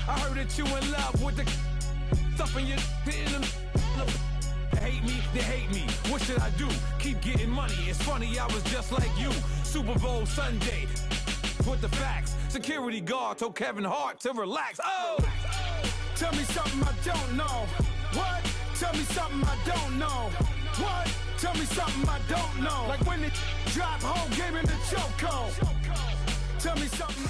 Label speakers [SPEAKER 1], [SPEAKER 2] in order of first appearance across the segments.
[SPEAKER 1] I heard that you in love with the stuff in your hate me, they hate me. What should I do? Keep getting money. It's funny, I was just like you. Super Bowl Sunday. With the facts. Security guard told Kevin Hart to relax. Oh! Tell me something I don't know. What? Tell me something I don't know. What? Tell me something I don't know. Like when it dropped home, gave him the chokehold. Tell me something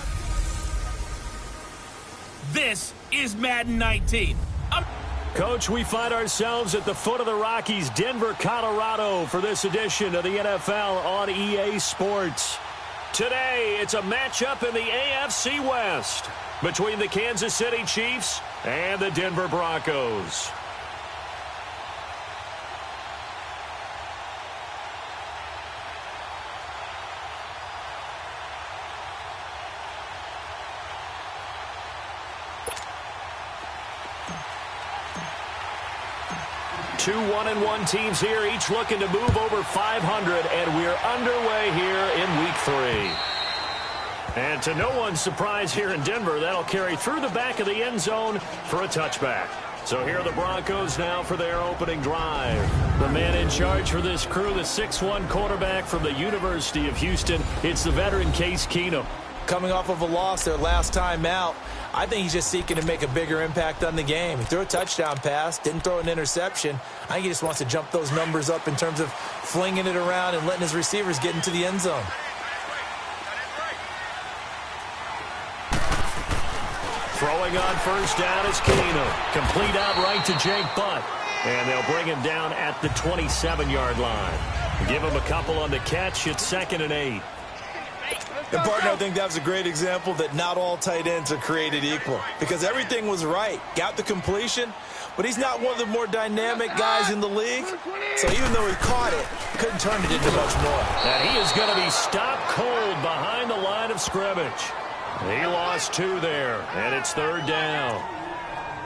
[SPEAKER 2] This is Madden 19.
[SPEAKER 3] Coach, we find ourselves at the foot of the Rockies, Denver, Colorado, for this edition of the NFL on EA Sports. Today, it's a matchup in the AFC West between the Kansas City Chiefs and the Denver Broncos. Two 1-1 teams here, each looking to move over 500, and we're underway here in Week 3. And to no one's surprise here in Denver, that'll carry through the back of the end zone for a touchback. So here are the Broncos now for their opening drive. The man in charge for this crew, the 6'1 quarterback from the University of Houston, it's the veteran Case Keenum.
[SPEAKER 4] Coming off of a loss their last time out, I think he's just seeking to make a bigger impact on the game. He threw a touchdown pass, didn't throw an interception. I think he just wants to jump those numbers up in terms of flinging it around and letting his receivers get into the end zone.
[SPEAKER 3] Throwing on first down is Keenum. Complete out right to Jake Butt. And they'll bring him down at the 27-yard line. Give him a couple on the catch. It's 2nd and 8.
[SPEAKER 4] And, partner, I think that was a great example that not all tight ends are created equal. Because everything was right. Got the completion, but he's not one of the more dynamic guys in the league. So even though he caught it, couldn't turn it into much more.
[SPEAKER 3] And he is going to be stopped cold behind the line of scrimmage. He lost 2 there, and it's 3rd down.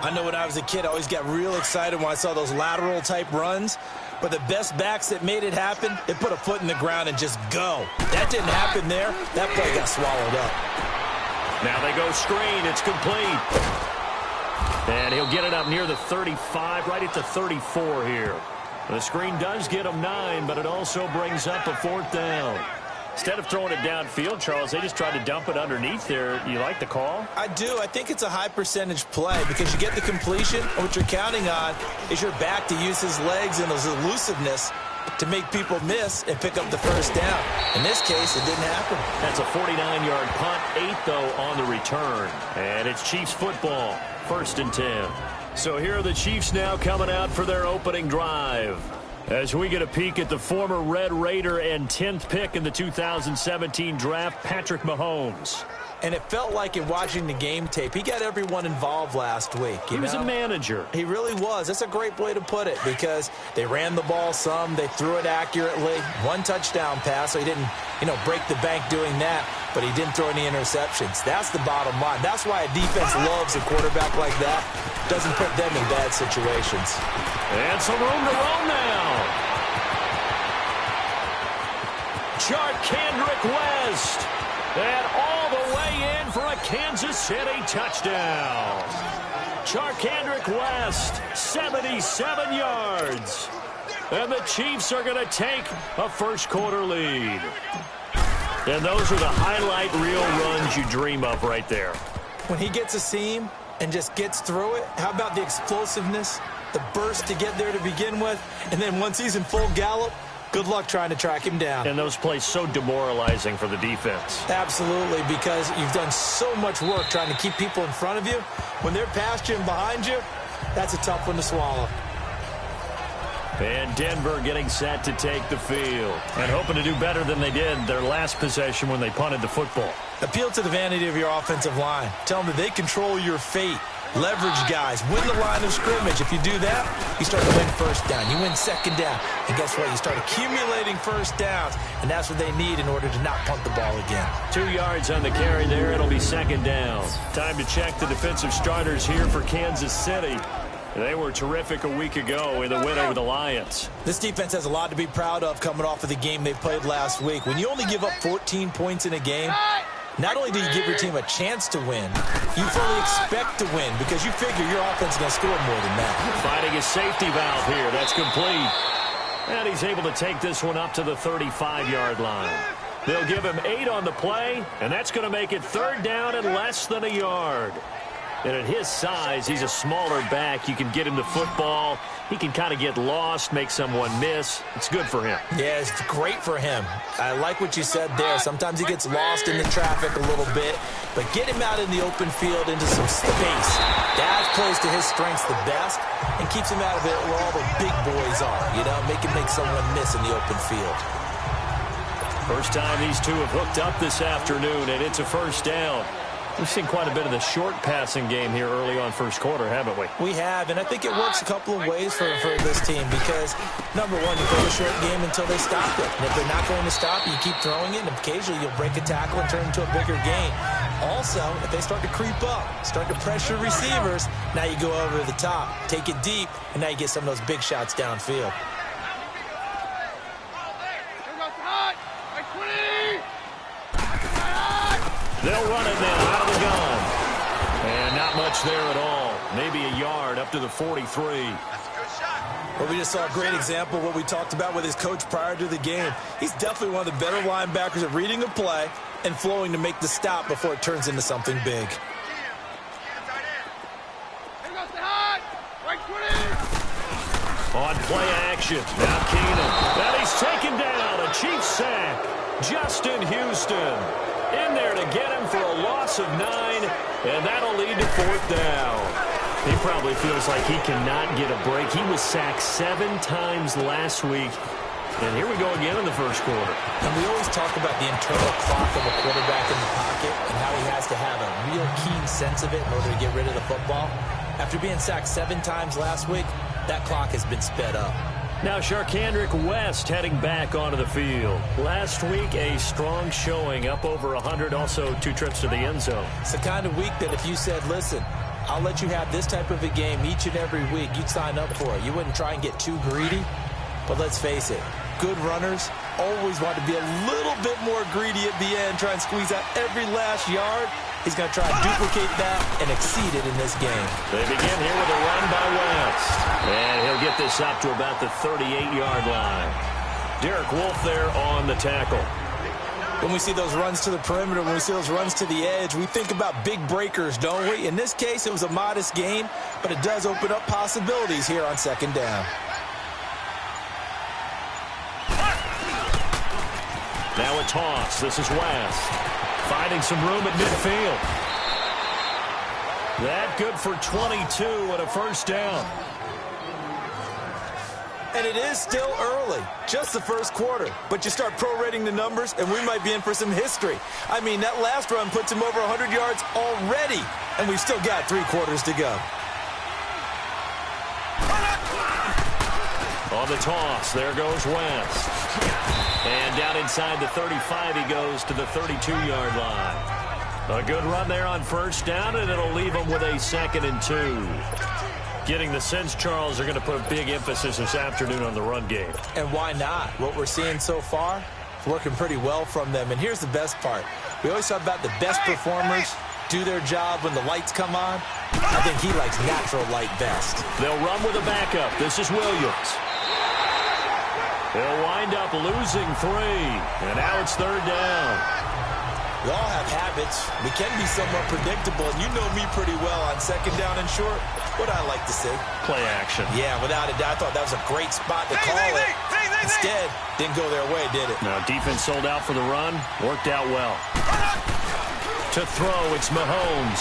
[SPEAKER 4] I know when I was a kid, I always got real excited when I saw those lateral-type runs. But the best backs that made it happen, they put a foot in the ground and just go. That didn't happen there. That play got swallowed up.
[SPEAKER 3] Now they go screen. It's complete. And he'll get it up near the 35, right at the 34 here. The screen does get him 9, but it also brings up a 4th down. Instead of throwing it downfield, Charles, they just tried to dump it underneath there. You like the call?
[SPEAKER 4] I do. I think it's a high-percentage play because you get the completion, and what you're counting on is your back to use his legs and his elusiveness to make people miss and pick up the first down. In this case, it didn't happen.
[SPEAKER 3] That's a 49-yard punt, 8, though, on the return. And it's Chiefs football, 1st and 10. So here are the Chiefs now coming out for their opening drive. As we get a peek at the former Red Raider and 10th pick in the 2017 draft, Patrick Mahomes.
[SPEAKER 4] And it felt like in watching the game tape, he got everyone involved last week.
[SPEAKER 3] He was a manager.
[SPEAKER 4] He really was. That's a great way to put it because they ran the ball some, they threw it accurately. 1 touchdown pass, so he didn't, break the bank doing that, but he didn't throw any interceptions. That's the bottom line. That's why a defense loves a quarterback like that. Doesn't put them in bad situations.
[SPEAKER 3] And some room to roam now. Kendrick West. And all the way in for a Kansas City touchdown. Kendrick West, 77 yards. And the Chiefs are going to take a first-quarter lead. And those are the highlight reel runs you dream of right there.
[SPEAKER 4] When he gets a seam and just gets through it, how about the explosiveness, the burst to get there to begin with, and then once he's in full gallop, good luck trying to track him down.
[SPEAKER 3] And those plays so demoralizing for the defense.
[SPEAKER 4] Absolutely, because you've done so much work trying to keep people in front of you. When they're past you and behind you, that's a tough one to swallow.
[SPEAKER 3] And Denver getting set to take the field and hoping to do better than they did their last possession when they punted the football.
[SPEAKER 4] Appeal to the vanity of your offensive line. Tell them that they control your fate. Leverage guys. Win the line of scrimmage. If you do that, you start to win first down. You win second down. And guess what? You start accumulating first downs. And that's what they need in order to not punt the ball again.
[SPEAKER 3] 2 yards on the carry there. It'll be second down. Time to check the defensive starters here for Kansas City. They were terrific a week ago in the win over the Lions.
[SPEAKER 4] This defense has a lot to be proud of coming off of the game they played last week. When you only give up 14 points in a game, not only do you give your team a chance to win, you fully expect to win because you figure your offense is going to score more than that.
[SPEAKER 3] Finding his safety valve here. That's complete. And he's able to take this one up to the 35-yard line. They'll give him 8 on the play, and that's going to make it 3rd down and less than a yard. And at his size, he's a smaller back. You can get him the football. He can kind of get lost, make someone miss. It's good for him.
[SPEAKER 4] Yeah, it's great for him. I like what you said there. Sometimes he gets lost in the traffic a little bit, but get him out in the open field into some space. That plays to his strengths the best and keeps him out of it where all the big boys are, you know, make someone miss in the open field.
[SPEAKER 3] First time these two have hooked up this afternoon, and it's a 1st down. We've seen quite a bit of the short passing game here early on first quarter, haven't we?
[SPEAKER 4] We have, and I think it works a couple of ways for this team because, number one, you throw a short game until they stop it. And if they're not going to stop it, you keep throwing it, and occasionally you'll break a tackle and turn it into a bigger gain. Also, if they start to creep up, start to pressure receivers, now you go over the top, take it deep, and now you get some of those big shots downfield.
[SPEAKER 3] They'll run it now out of the gun. And not much there at all. Maybe a yard up to the 43.
[SPEAKER 5] That's a good shot.
[SPEAKER 4] Well, we just saw a great example of what we talked about with his coach prior to the game. He's definitely one of the better linebackers at reading a play and flowing to make the stop before it turns into something big.
[SPEAKER 3] On play action. Now Keenum. And he's taken down. A Chiefs sack. Justin Houston in there to get him for a loss of 9, and that'll lead to 4th down. He probably feels like he cannot get a break. He was sacked 7 times last week, and here we go again in the first quarter.
[SPEAKER 4] And we always talk about the internal clock of a quarterback in the pocket and how he has to have a real keen sense of it in order to get rid of the football. After being sacked 7 times last week, that clock has been sped up.
[SPEAKER 3] Now Sharkandrick West heading back onto the field. Last week, a strong showing, up over 100, also 2 trips to the end zone.
[SPEAKER 4] It's the kind of week that if you said, listen, I'll let you have this type of a game each and every week, you'd sign up for it. You wouldn't try and get too greedy. But let's face it, good runners always want to be a little bit more greedy at the end, try and squeeze out every last yard. He's going to try and duplicate that and exceed it in this game.
[SPEAKER 3] They begin here with a run by West. And he'll get this up to about the 38-yard line. Derek Wolfe there on the tackle.
[SPEAKER 4] When we see those runs to the perimeter, when we see those runs to the edge, we think about big breakers, don't we? In this case, it was a modest gain, but it does open up possibilities here on 2nd down.
[SPEAKER 3] Now a toss. This is West. Finding some room at midfield. That good for 22 and a 1st down.
[SPEAKER 4] And it is still early, just the first quarter. But you start prorating the numbers, and we might be in for some history. I mean, that last run puts him over 100 yards already, and we've still got 3 quarters to go.
[SPEAKER 3] On the toss, there goes West. And down inside the 35, he goes to the 32-yard line. A good run there on 1st down, and it'll leave him with a 2nd and 2. Getting the sense, Charles, are going to put a big emphasis this afternoon on the run game.
[SPEAKER 4] And why not? What we're seeing so far, working pretty well from them. And here's the best part. We always talk about the best performers do their job when the lights come on. I think he likes natural light best.
[SPEAKER 3] They'll run with a backup. This is Williams. They'll wind up losing 3. And now it's 3rd down.
[SPEAKER 4] We all have habits. We can be somewhat predictable, and you know me pretty well on 2nd down and short. What I like to see.
[SPEAKER 3] Play action.
[SPEAKER 4] Yeah, without a doubt. I thought that was a great spot to call it. Instead, didn't go their way, did it?
[SPEAKER 3] Now, defense sold out for the run. Worked out well. To throw, it's Mahomes.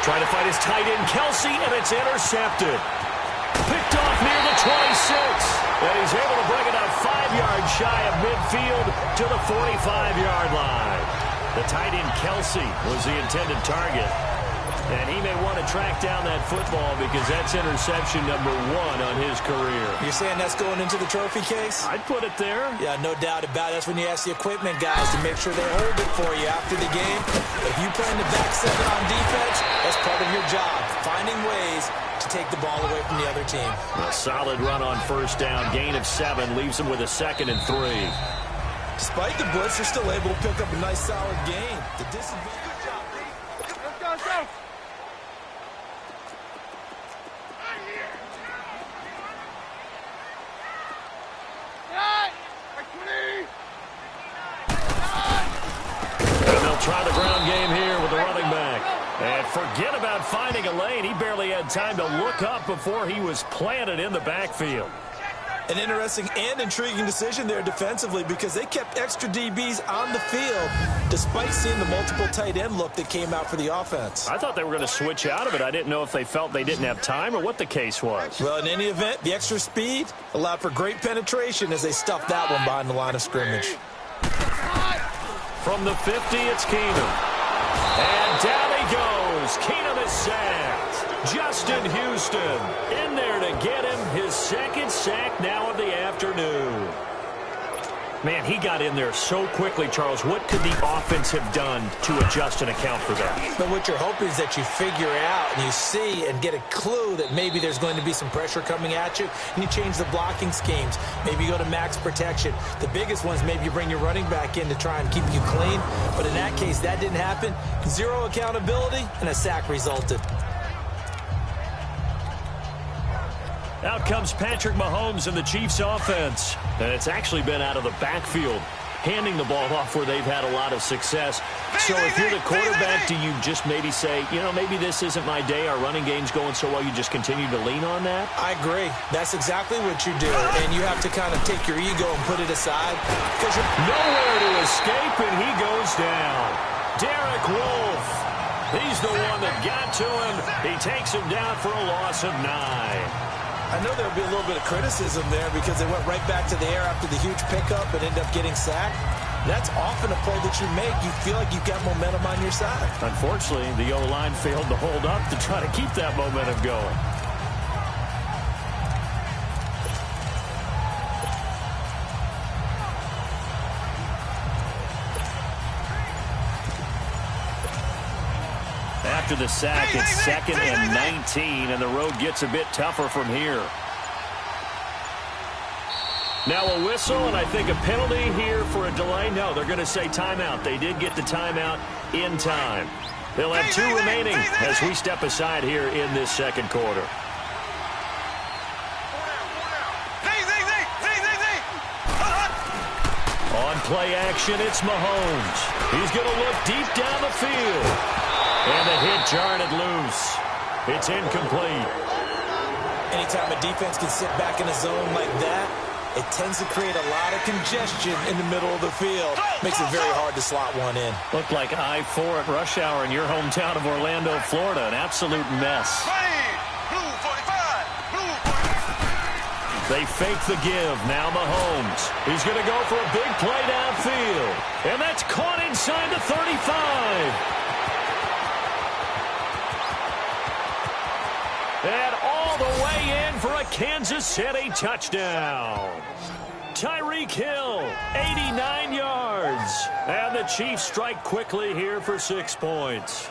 [SPEAKER 3] Trying to fight his tight end, Kelsey, and it's intercepted. Picked off near the 26. And he's able to bring it up 5 yards shy of midfield to the 45-yard line. The tight end, Kelsey, was the intended target. And he may want to track down that football because that's interception number 1 on his career.
[SPEAKER 4] You're saying that's going into the trophy case?
[SPEAKER 3] I'd put it there.
[SPEAKER 4] Yeah, no doubt about it. That's when you ask the equipment guys to make sure they hold it for you after the game. If you play in the back 7 on defense, that's part of your job, finding ways to take the ball away from the other team.
[SPEAKER 3] A solid run on 1st down. Gain of 7 leaves him with a 2nd and 3.
[SPEAKER 4] Despite the blitz, they're still able to pick up a nice, solid gain. The disadvantage.
[SPEAKER 5] Let's go.
[SPEAKER 3] And they'll try the ground game here with the running back. And forget about finding a lane. He barely had time to look up before he was planted in the backfield.
[SPEAKER 4] An interesting and intriguing decision there defensively because they kept extra DBs on the field despite seeing the multiple tight end look that came out for the offense.
[SPEAKER 3] I thought they were going to switch out of it. I didn't know if they felt they didn't have time or what the case was.
[SPEAKER 4] Well, in any event, the extra speed allowed for great penetration as they stuffed that one behind the line of scrimmage.
[SPEAKER 3] From the 50, it's Keenum. And down he goes. Keenum is sacked. Justin Houston in there to get him his second sack now of the afternoon. Man, he got in there so quickly, Charles. What could the offense have done to adjust and account for that?
[SPEAKER 4] But what you're hoping is that you figure out and you see and get a clue that maybe there's going to be some pressure coming at you, and you change the blocking schemes. Maybe you go to max protection. The biggest ones, maybe you bring your running back in to try and keep you clean. But in that case, that didn't happen. Zero accountability, and a sack resulted.
[SPEAKER 3] Out comes Patrick Mahomes in the Chiefs offense. And it's actually been out of the backfield, handing the ball off where they've had a lot of success. So if you're the quarterback, do you just maybe say, you know, maybe this isn't my day, our running game's going so well, you just continue to lean on that?
[SPEAKER 4] I agree. That's exactly what you do. And you have to kind of take your ego and put it aside. Because you're
[SPEAKER 3] nowhere to escape, and he goes down. Derek Wolfe. He's the one that got to him. He takes him down for a loss of 9.
[SPEAKER 4] I know there'll be a little bit of criticism there because they went right back to the air after the huge pickup and ended up getting sacked. That's often a play that you make. You feel like you've got momentum on your side.
[SPEAKER 3] Unfortunately, the O-line failed to hold up to try to keep that momentum going. After the sack, it's 2nd and 19, and the road gets a bit tougher from here. Now a whistle, and I think a penalty here for a delay. No, they're going to say timeout. They did get the timeout in time. They'll have 2 remaining as we step aside here in this second quarter. On play action, it's Mahomes. He's going to look deep down the field. And the hit jarred it loose. It's incomplete.
[SPEAKER 4] Anytime a defense can sit back in a zone like that, it tends to create a lot of congestion in the middle of the field. Makes it very hard to slot one in.
[SPEAKER 3] Looked like I-4 at rush hour in your hometown of Orlando, Florida. An absolute mess. They fake the give. Now Mahomes. He's going to go for a big play downfield. And that's caught inside the 35. And all the way in for a Kansas City touchdown. Tyreek Hill, 89 yards. And the Chiefs strike quickly here for 6 points.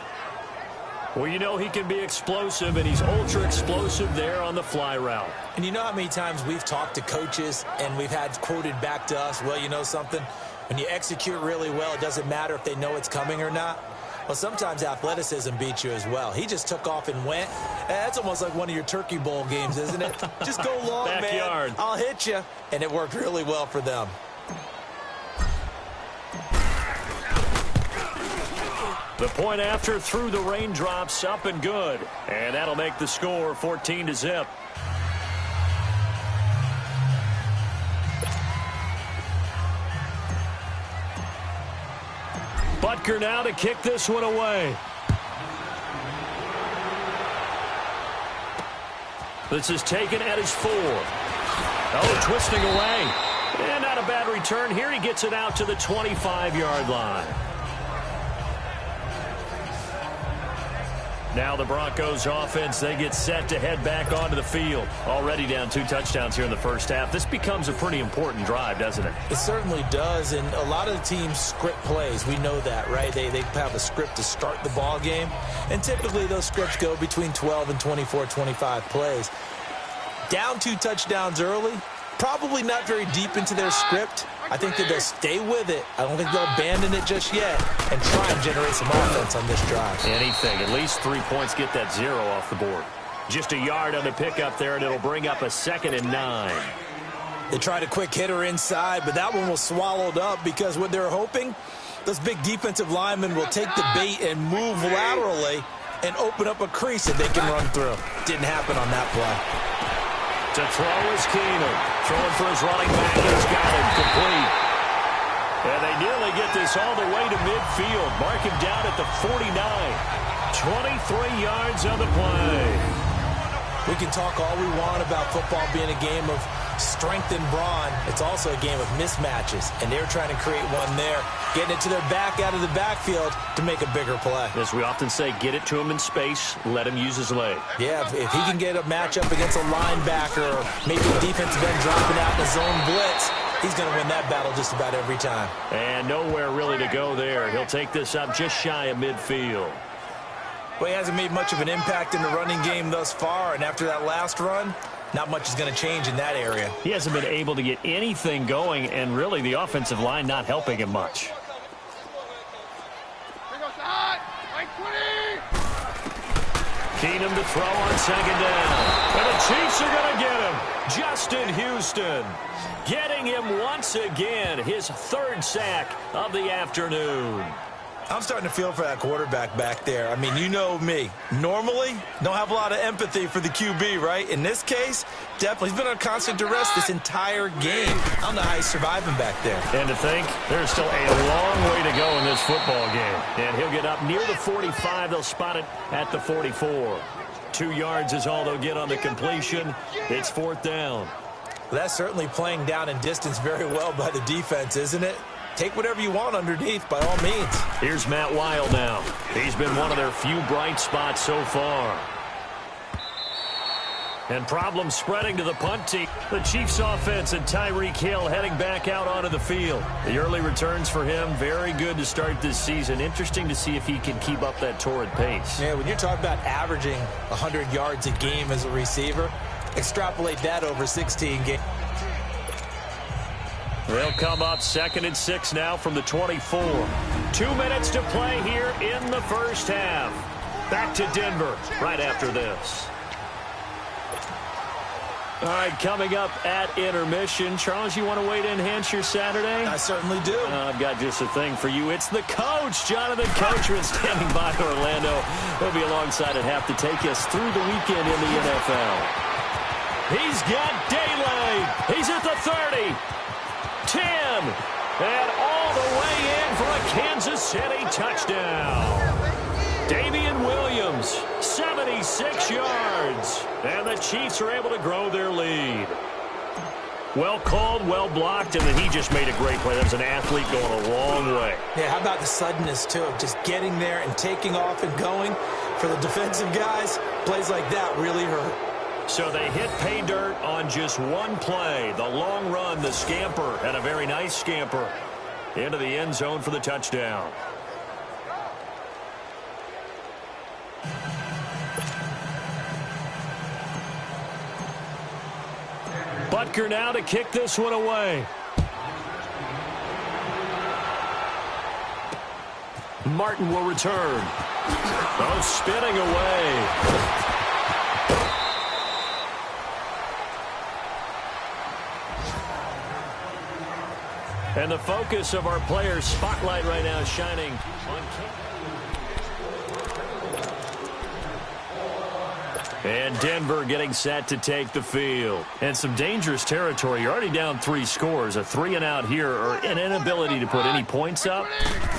[SPEAKER 3] Well, you know he can be explosive, and he's ultra-explosive there on the fly route.
[SPEAKER 4] And you know how many times we've talked to coaches and we've had quoted back to us, well, you know something? When you execute really well, it doesn't matter if they know it's coming or not. Well, sometimes athleticism beats you as well. He just took off and went. That's almost like one of your Turkey Bowl games, isn't it? Just go long,
[SPEAKER 3] Backyard.
[SPEAKER 4] man. I'll hit you. And it worked really well for them.
[SPEAKER 3] The point after through the raindrops, up and good. And that'll make the score 14-0. Butker now to kick this one away. This is taken at his 4. Oh, twisting away. And not a bad return here. He gets it out to the 25-yard line. Now the Broncos offense, they get set to head back onto the field. Already down 2 touchdowns here in the first half. This becomes a pretty important drive, doesn't it?
[SPEAKER 4] It certainly does, and a lot of the teams script plays. We know that, right? They have a script to start the ball game, and typically those scripts go between 12 and 24, 25 plays. Down 2 touchdowns early, probably not very deep into their script, I think that they'll stay with it. I don't think they'll abandon it just yet and try and generate some offense on this drive.
[SPEAKER 3] Anything. At least 3 points, get that 0 off the board. Just a yard on the pickup there, and it'll bring up a 2nd and 9.
[SPEAKER 4] They tried a quick hitter inside, but that one was swallowed up because what they're hoping, those big defensive linemen will take the bait and move laterally and open up a crease that they can run through. Didn't happen on that play.
[SPEAKER 3] To throw is Keenum. Throwing for his running back. He's got it complete. And they nearly get this all the way to midfield. Mark him down at the 49. 23 yards on the play.
[SPEAKER 4] We can talk all we want about football being a game of strength and brawn. It's also a game of mismatches, and they're trying to create one there, getting it to their back out of the backfield to make a bigger play.
[SPEAKER 3] As we often say, get it to him in space, let him use his leg.
[SPEAKER 4] Yeah, if he can get a matchup against a linebacker or maybe a defensive end dropping out in a zone blitz, he's going to win that battle just about every time.
[SPEAKER 3] And nowhere really to go there. He'll take this up just shy of midfield.
[SPEAKER 4] Well, he hasn't made much of an impact in the running game thus far, and after that last run, not much is going to change in that area.
[SPEAKER 3] He hasn't been able to get anything going, and really the offensive line not helping him much. Keenum to throw on 2nd down. And the Chiefs are going to get him. Justin Houston getting him once again, his 3rd sack of the afternoon.
[SPEAKER 4] I'm starting to feel for that quarterback back there. I mean, you know me. Normally, don't have a lot of empathy for the QB, right? In this case, definitely. He's been on constant duress this entire game. I don't know how he's surviving back there.
[SPEAKER 3] And to think, there's still a long way to go in this football game. And he'll get up near the 45. They'll spot it at the 44. 2 yards is all they'll get on the completion. It's 4th down.
[SPEAKER 4] Well, that's certainly playing down in distance very well by the defense, isn't it? Take whatever you want underneath, by all means.
[SPEAKER 3] Here's Matt Wild now. He's been one of their few bright spots so far. And problems spreading to the punt team. The Chiefs offense and Tyreek Hill heading back out onto the field. The early returns for him, very good to start this season. Interesting to see if he can keep up that torrid pace.
[SPEAKER 4] Yeah, when you're talking about averaging 100 yards a game as a receiver, extrapolate that over 16 games.
[SPEAKER 3] They'll come up 2nd and 6 now from the 24. 2 minutes to play here in the first half. Back to Denver right after this. All right, coming up at intermission. Charles, you want to wait to enhance your Saturday?
[SPEAKER 4] I certainly do.
[SPEAKER 3] I've got just a thing for you. It's the coach, Jonathan Coachman, standing by Orlando. He'll be alongside at half to take us through the weekend in the NFL. He's got daylight. He's at the 30. 10, and all the way in for a Kansas City touchdown. Damian Williams, 76 yards, and the Chiefs are able to grow their lead. Well called, well blocked, and then he just made a great play. That was an athlete going a long way.
[SPEAKER 4] Yeah, how about the suddenness, too, of just getting there and taking off and going? For the defensive guys, plays like that really hurt.
[SPEAKER 3] So they hit pay dirt on just one play. The long run, the scamper, and a very nice scamper into the end zone for the touchdown. Butker now to kick this one away. Martin will return. Oh, spinning away. And the focus of our players' spotlight right now is shining on and Denver getting set to take the field. And some dangerous territory. You're already down 3 scores. A 3 and out here, or an inability to put any points up.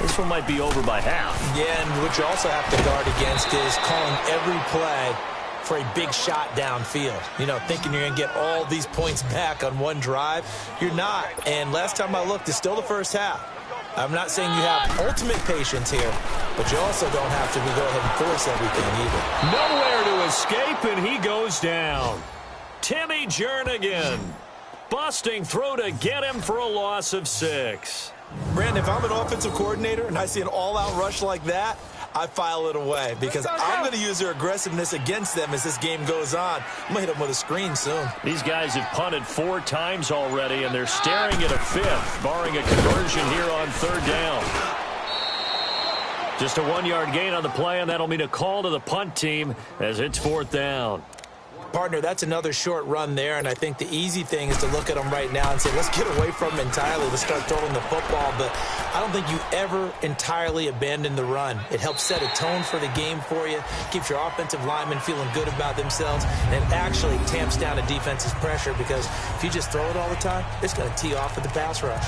[SPEAKER 3] This one might be over by half.
[SPEAKER 4] Yeah, and what you also have to guard against is calling every play for a big shot downfield. You know, thinking you're going to get all these points back on one drive. You're not. And last time I looked, it's still the first half. I'm not saying you have ultimate patience here, but you also don't have to go ahead and force everything either.
[SPEAKER 3] Nowhere to escape, and he goes down. Timmy Jernigan busting through to get him for a loss of 6.
[SPEAKER 4] Brandon, if I'm an offensive coordinator and I see an all-out rush like that, I file it away because I'm going to use their aggressiveness against them as this game goes on. I'm going to hit them with a screen soon.
[SPEAKER 3] These guys have punted 4 times already, and they're staring at a 5th, barring a conversion here on 3rd down. Just a 1-yard gain on the play, and that'll mean a call to the punt team as it's 4th down.
[SPEAKER 4] Partner, that's another short run there, and I think the easy thing is to look at them right now and say, let's get away from them entirely. Let's start throwing the football, but I don't think you ever entirely abandon the run. It helps set a tone for the game for you, keeps your offensive linemen feeling good about themselves, and it actually tamps down a defense's pressure because if you just throw it all the time, it's going to tee off with the pass rush.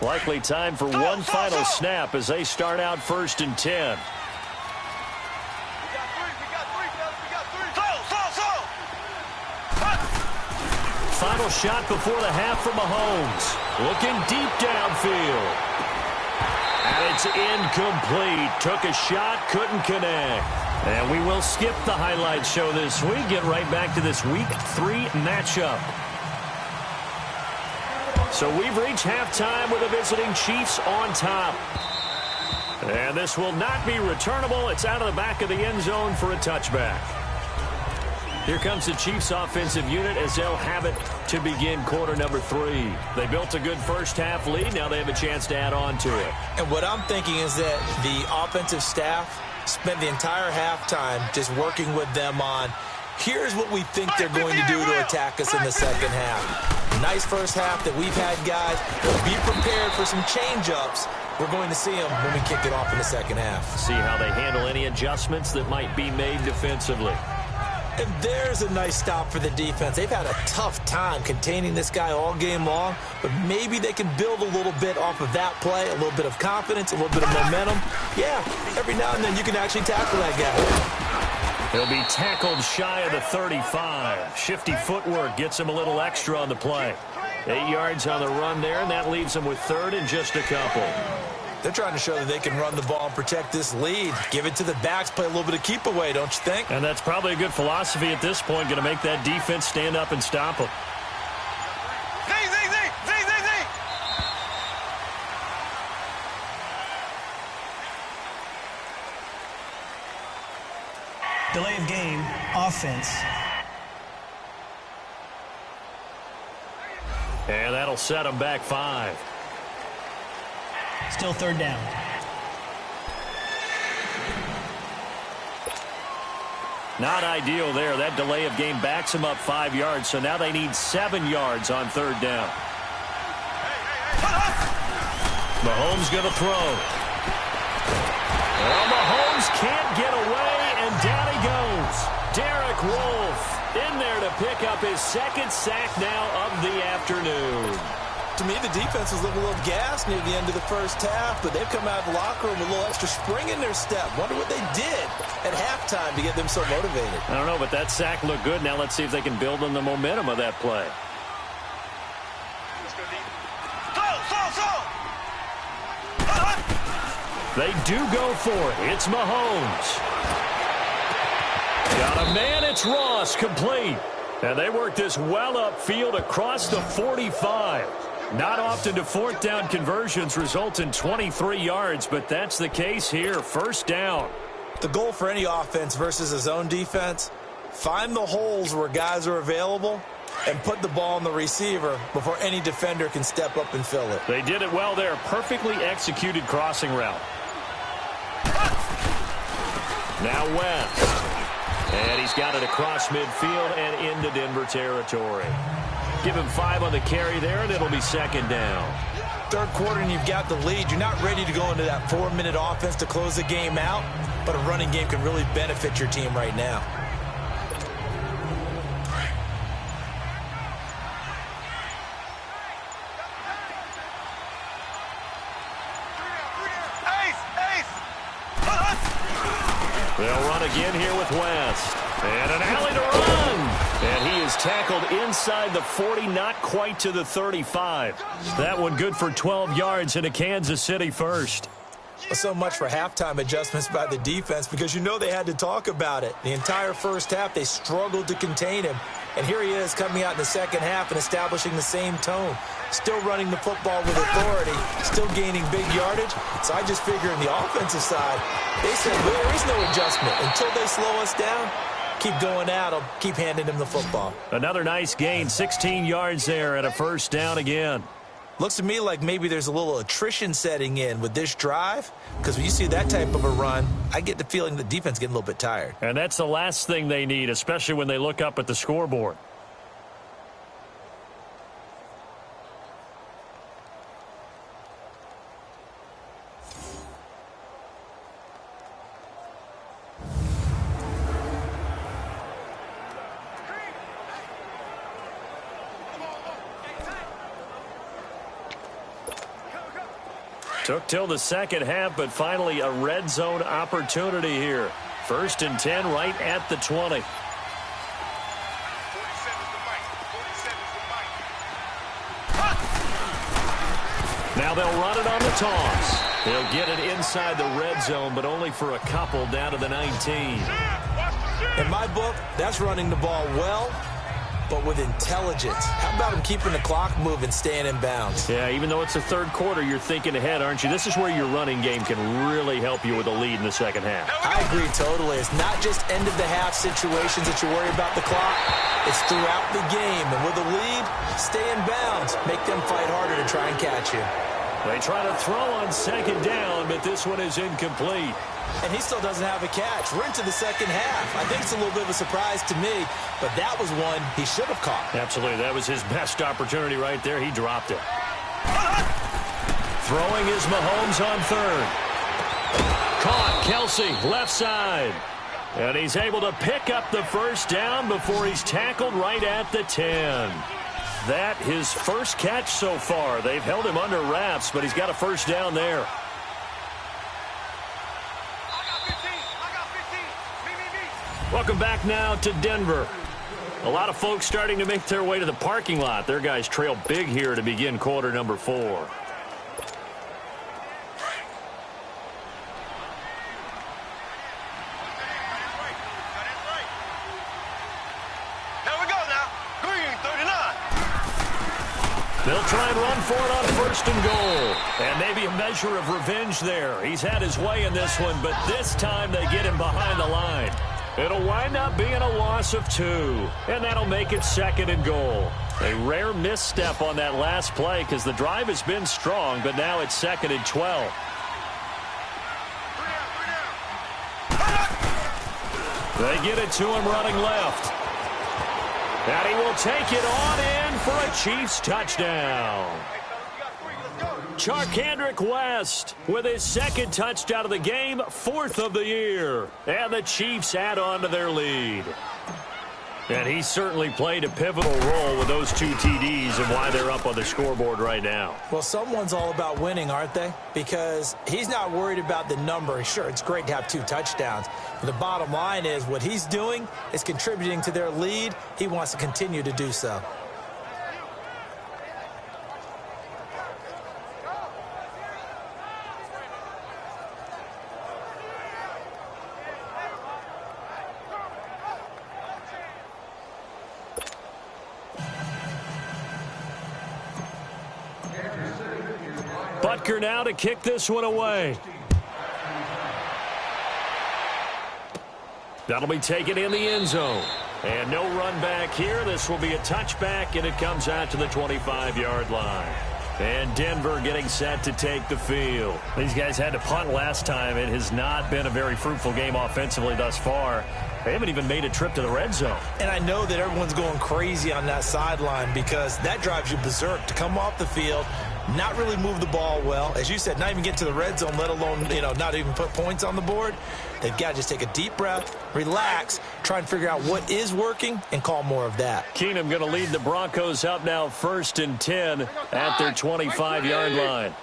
[SPEAKER 3] Likely time for one final snap as they start out 1st and 10.
[SPEAKER 5] We got three.
[SPEAKER 3] Final shot before the half from Mahomes. Looking deep downfield. And it's incomplete. Took a shot, couldn't connect. And we will skip the highlight show this week. Get right back to this Week 3 matchup. So we've reached halftime with the visiting Chiefs on top. And this will not be returnable. It's out of the back of the end zone for a touchback. Here comes the Chiefs offensive unit as they'll have it to begin quarter number 3. They built a good first half lead. Now they have a chance to add on to it.
[SPEAKER 4] And what I'm thinking is that the offensive staff spent the entire halftime just working with them on, here's what we think they're going to do to attack us in the second half. Nice first half that we've had, guys. Be prepared for some change-ups. We're going to see them when we kick it off in the second half.
[SPEAKER 3] See how they handle any adjustments that might be made defensively.
[SPEAKER 4] And there's a nice stop for the defense. They've had a tough time containing this guy all game long, but maybe they can build a little bit off of that play, a little bit of confidence, a little bit of momentum. Yeah, every now and then you can actually tackle that guy.
[SPEAKER 3] He'll be tackled shy of the 35. Shifty footwork gets him a little extra on the play. 8 yards on the run there, and that leaves him with 3rd and just a couple.
[SPEAKER 4] They're trying to show that they can run the ball and protect this lead. Give it to the backs, play a little bit of keep away, don't you think?
[SPEAKER 3] And that's probably a good philosophy at this point, going to make that defense stand up and stop them.
[SPEAKER 6] Delay of game, offense.
[SPEAKER 3] And that'll set them back 5.
[SPEAKER 6] Still 3rd down.
[SPEAKER 3] Not ideal there. That delay of game backs them up 5 yards, so now they need 7 yards on 3rd down. Mahomes going to throw. Well, Mahomes can't get away. And down he goes. Derek Wolfe in there to pick up his 2nd sack now of the afternoon.
[SPEAKER 4] To me, the defense was looking a little gassed near the end of the first half, but they've come out of the locker room with a little extra spring in their step. Wonder what they did at halftime to get them so motivated.
[SPEAKER 3] I don't know, but that sack looked good. Now let's see if they can build on the momentum of that play. They do go for it. It's Mahomes. Got a man. It's Ross, complete. And they work this well upfield across the 45. Not often do 4th down conversions result in 23 yards, but that's the case here. 1st down.
[SPEAKER 4] The goal for any offense versus a zone defense, find the holes where guys are available and put the ball on the receiver before any defender can step up and fill it.
[SPEAKER 3] They did it well there. Perfectly executed crossing route. Now West. And he's got it across midfield and into Denver territory. Give him 5 on the carry there, and it'll be 2nd down.
[SPEAKER 4] 3rd quarter, and you've got the lead. You're not ready to go into that 4-minute offense to close the game out, but a running game can really benefit your team right now.
[SPEAKER 3] They'll run again here with West. And an alley to run. And he is tackled inside the 40, not quite to the 35. That one good for 12 yards and a Kansas City 1st.
[SPEAKER 4] So much for halftime adjustments by the defense, because you know they had to talk about it. The entire first half, they struggled to contain him. And here he is coming out in the second half and establishing the same tone. Still running the football with authority, still gaining big yardage. So I just figure on the offensive side, they said, well, there is no adjustment. Until they slow us down, keep going at them, keep handing him the football.
[SPEAKER 3] Another nice gain, 16 yards there and a first down again.
[SPEAKER 4] Looks to me like maybe there's a little attrition setting in with this drive, because when you see that type of a run, I get the feeling the defense getting a little bit tired.
[SPEAKER 3] And that's the last thing they need, especially when they look up at the scoreboard. Took till the second half, but finally a red zone opportunity here. 1st and 10 right at the 20. Now they'll run it on the toss. They'll get it inside the red zone, but only for a couple down to the 19.
[SPEAKER 4] In my book, that's running the ball well, but with intelligence. How about him keeping the clock moving, staying in bounds?
[SPEAKER 3] Yeah, even though it's the third quarter, you're thinking ahead, aren't you? This is where your running game can really help you with a lead in the second half.
[SPEAKER 4] I agree totally. It's not just end-of-the-half situations that you worry about the clock. It's throughout the game. And with a lead, stay in bounds. Make them fight harder to try and catch you.
[SPEAKER 3] They try to throw on second down, but this one is incomplete.
[SPEAKER 4] And he still doesn't have a catch. We're into the second half. I think it's a little bit of a surprise to me, but that was one he should have caught.
[SPEAKER 3] Absolutely. That was his best opportunity right there. He dropped it. Throwing is Mahomes on third. Caught. Kelsey, left side. And he's able to pick up the first down before he's tackled right at the 10. That his first catch so far. They've held him under wraps, but he's got a first down there. Welcome back now to Denver. A lot of folks starting to make their way to the parking lot. Their guys trail big here to begin quarter number 4.
[SPEAKER 5] Here we go now. Green, 39.
[SPEAKER 3] They'll try and run for it on 1st and goal. And maybe a measure of revenge there. He's had his way in this one, but this time they get him behind the line. It'll wind up being a loss of 2, and that'll make it 2nd and goal. A rare misstep on that last play because the drive has been strong, but now it's 2nd and 12. They get it to him running left. And he will take it on in for a Chiefs touchdown. Charkandrick West with his 2nd touchdown of the game, 4th of the year. And the Chiefs add on to their lead. And he certainly played a pivotal role with those 2 TDs and why they're up on the scoreboard right now.
[SPEAKER 4] Well, someone's all about winning, aren't they? Because he's not worried about the number. Sure, it's great to have 2 touchdowns. But the bottom line is what he's doing is contributing to their lead. He wants to continue to do so.
[SPEAKER 3] Butker now to kick this one away. That'll be taken in the end zone. And no run back here. This will be a touchback, and it comes out to the 25-yard line. And Denver getting set to take the field. These guys had to punt last time. It has not been a very fruitful game offensively thus far. They haven't even made a trip to the red zone. And I know that everyone's going crazy on that sideline because that drives you berserk to come off the field, not really move the ball well. As you said, not even get to the red zone, let alone, not even put points on the board. They've got to just take a deep breath, relax, try and figure out what is working, and call more of that. Keenum going to lead the Broncos up now 1st and 10 at their 25-yard line.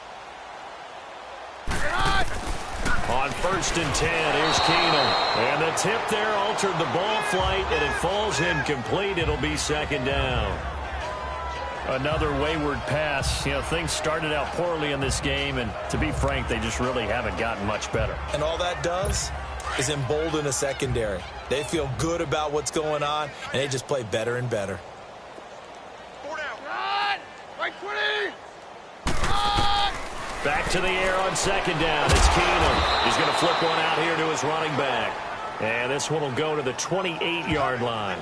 [SPEAKER 3] On 1st and 10, here's Keenum. And the tip there altered the ball flight, and it falls incomplete. It'll be 2nd down. Another wayward pass. You know, things started out poorly in this game, and to be frank, they just really haven't gotten much better.
[SPEAKER 4] And all that does is embolden a secondary. They feel good about what's going on, and they just play better and better.
[SPEAKER 3] Back to the air on second down. It's Keenum. He's going to flip one out here to his running back. And this one will go to the 28-yard line.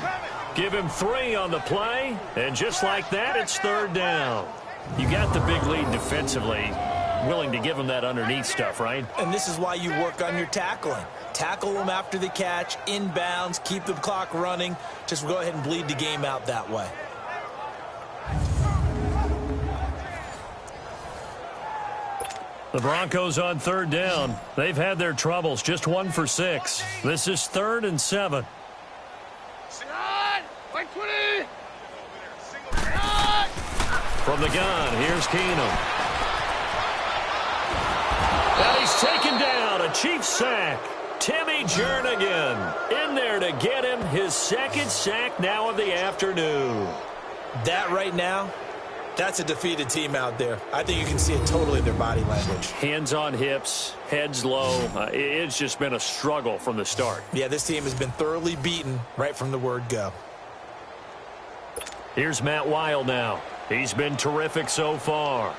[SPEAKER 3] Give him 3 on the play, and just like that, it's third down. You got the big lead defensively, willing to give him that underneath stuff, right?
[SPEAKER 4] And this is why you work on your tackling. Tackle them after the catch, inbounds, keep the clock running. Just go ahead and bleed the game out that way.
[SPEAKER 3] The Broncos on third down. They've had their troubles, just 1 for 6. This is 3rd and 7. From the gun, here's Keenum. And he's taken down, a Chiefs sack. Timmy Jernigan in there to get him his 2nd sack now of the afternoon.
[SPEAKER 4] That right now, that's a defeated team out there. I think you can see it totally in their body language.
[SPEAKER 3] Hands on hips, heads low. It's just been a struggle from the start.
[SPEAKER 4] Yeah, this team has been thoroughly beaten right from the word go.
[SPEAKER 3] Here's Matt Wild now. He's been terrific so far.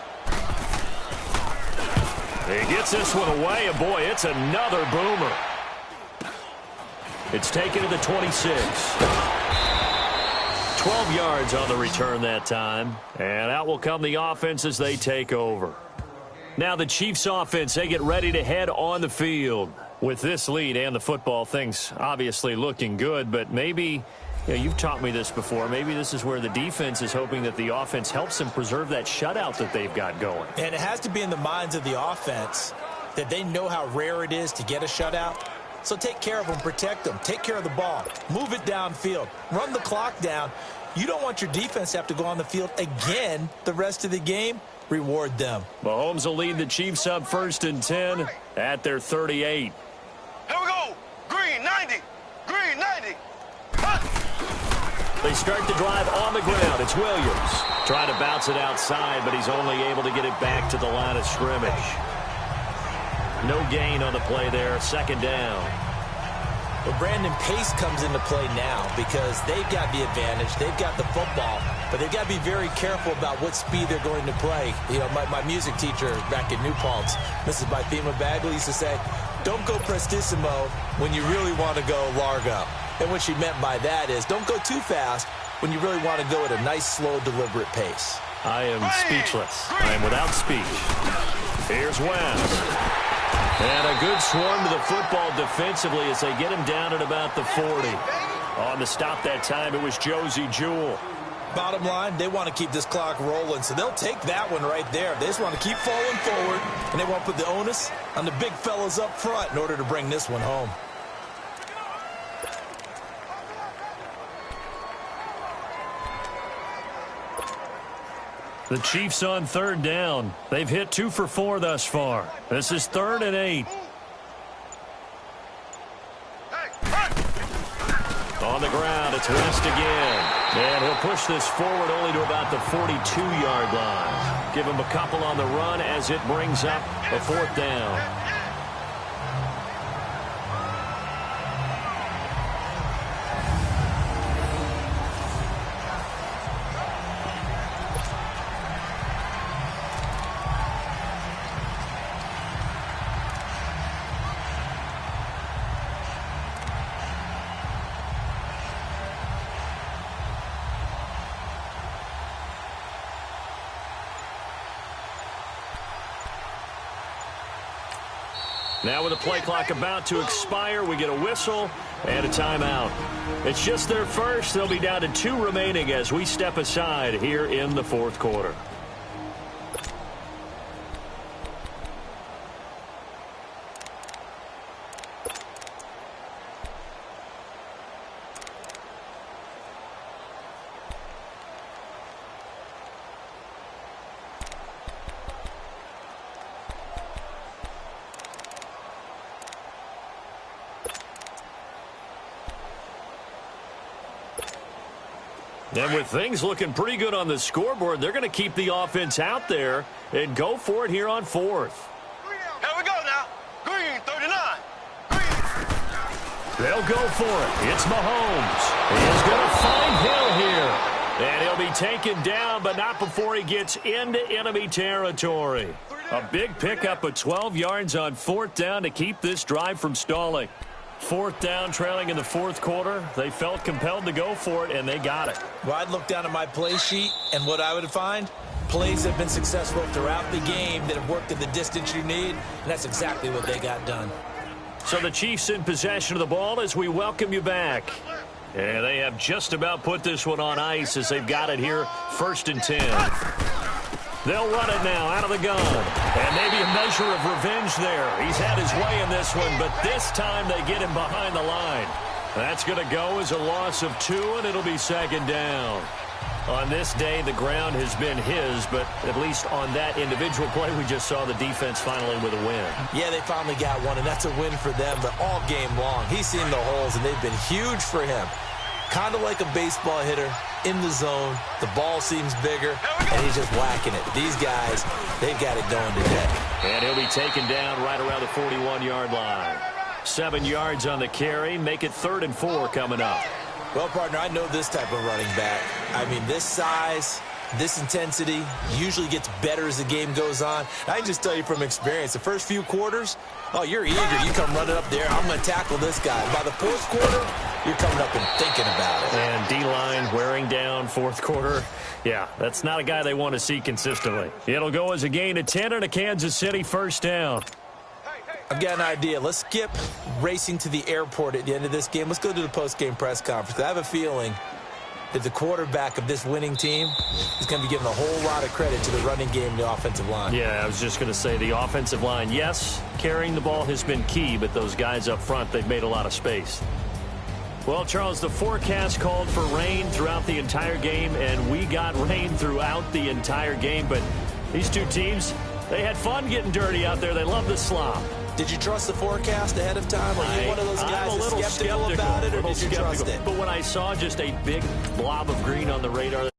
[SPEAKER 3] He gets this one away, and boy, it's another boomer. It's taken to the 26. 12 yards on the return that time. And out will come the offense as they take over. Now the Chiefs offense, they get ready to head on the field. With this lead and the football, things obviously looking good, but maybe, you know, you've taught me this before, maybe this is where the defense is hoping that the offense helps them preserve that shutout that they've got going.
[SPEAKER 4] And it has to be in the minds of the offense that they know how rare it is to get a shutout. So take care of them, protect them, take care of the ball, move it downfield, run the clock down. You don't want your defense to have to go on the field again the rest of the game. Reward them.
[SPEAKER 3] Mahomes will lead the Chiefs up 1st and 10 at their 38.
[SPEAKER 5] Here we go. Green 90. Green 90.
[SPEAKER 3] They start the drive on the ground. It's Williams trying to bounce it outside, but he's only able to get it back to the line of scrimmage. No gain on the play there. 2nd down.
[SPEAKER 4] Well, Brandon, pace comes into play now because they've got the advantage. They've got the football, but they've got to be very careful about what speed they're going to play. You know, my music teacher back in New Paltz, Mrs. Bythema Bagley, used to say, don't go prestissimo when you really want to go largo. And what she meant by that is don't go too fast when you really want to go at a nice, slow, deliberate pace.
[SPEAKER 3] I am speechless. I am without speech. Here's West. And a good swarm to the football defensively as they get him down at about the 40. On the stop that time, it was Josie Jewell.
[SPEAKER 4] Bottom line, they want to keep this clock rolling, so they'll take that one right there. They just want to keep falling forward, and they want to put the onus on the big fellas up front in order to bring this one home.
[SPEAKER 3] The Chiefs on 3rd down. They've hit 2 for 4 thus far. This is 3rd and 8. On the ground, it's West again. And he'll push this forward only to about the 42-yard line. Give him a couple on the run as it brings up a 4th down. Now with the play clock about to expire, we get a whistle and a timeout. It's just their first. They'll be down to 2 remaining as we step aside here in the 4th quarter. And with things looking pretty good on the scoreboard, they're going to keep the offense out there and go for it here on 4th.
[SPEAKER 5] Here we go now. Green, 39.
[SPEAKER 3] They'll go for it. It's Mahomes. He's going to find Hill here. And he'll be taken down, but not before he gets into enemy territory. A big pickup of 12 yards on 4th down to keep this drive from stalling. 4th down, trailing in the 4th quarter. They felt compelled to go for it, and they got it.
[SPEAKER 4] Well, I'd look down at my play sheet, and what I would find, plays have been successful throughout the game that have worked at the distance you need, and that's exactly what they got done.
[SPEAKER 3] So the Chiefs in possession of the ball as we welcome you back. And they have just about put this one on ice as they've got it here, 1st and 10. They'll run it now out of the gun. And maybe a measure of revenge there. He's had his way in this one, but this time they get him behind the line. That's going to go as a loss of 2, and it'll be 2nd down. On this day, the ground has been his, but at least on that individual play, we just saw the defense finally with a win.
[SPEAKER 4] Yeah, they finally got one, and that's a win for them, but all game long, he's seen the holes, and they've been huge for him. Kind of like a baseball hitter in the zone. The ball seems bigger, and he's just whacking it. These guys, they've got it going today.
[SPEAKER 3] And he'll be taken down right around the 41-yard line. 7 yards on the carry. Make it 3rd and 4 coming up.
[SPEAKER 4] Well, partner, I know this type of running back. I mean, this size, this intensity usually gets better as the game goes on. I can just tell you from experience, the first few quarters, oh, you're eager. You come running up there, I'm going to tackle this guy. By the 4th quarter, you're coming up and thinking about it.
[SPEAKER 3] And D-line wearing down 4th quarter. Yeah, that's not a guy they want to see consistently. It'll go as a gain of 10 and a Kansas City 1st down.
[SPEAKER 4] I've got an idea. Let's skip racing to the airport at the end of this game. Let's go to the post-game press conference. I have a feeling that the quarterback of this winning team is going to be given a whole lot of credit to the running game and the offensive line.
[SPEAKER 3] Yeah, I was just going to say the offensive line, yes, carrying the ball has been key, but those guys up front, they've made a lot of space. Well, Charles, the forecast called for rain throughout the entire game, and we got rain throughout the entire game, but these two teams, they had fun getting dirty out there. They love the slop.
[SPEAKER 4] Did you trust the forecast ahead of time? Are you one of those guys that's skeptical about it, or did you trust it?
[SPEAKER 3] But when I saw just a big blob of green on the radar,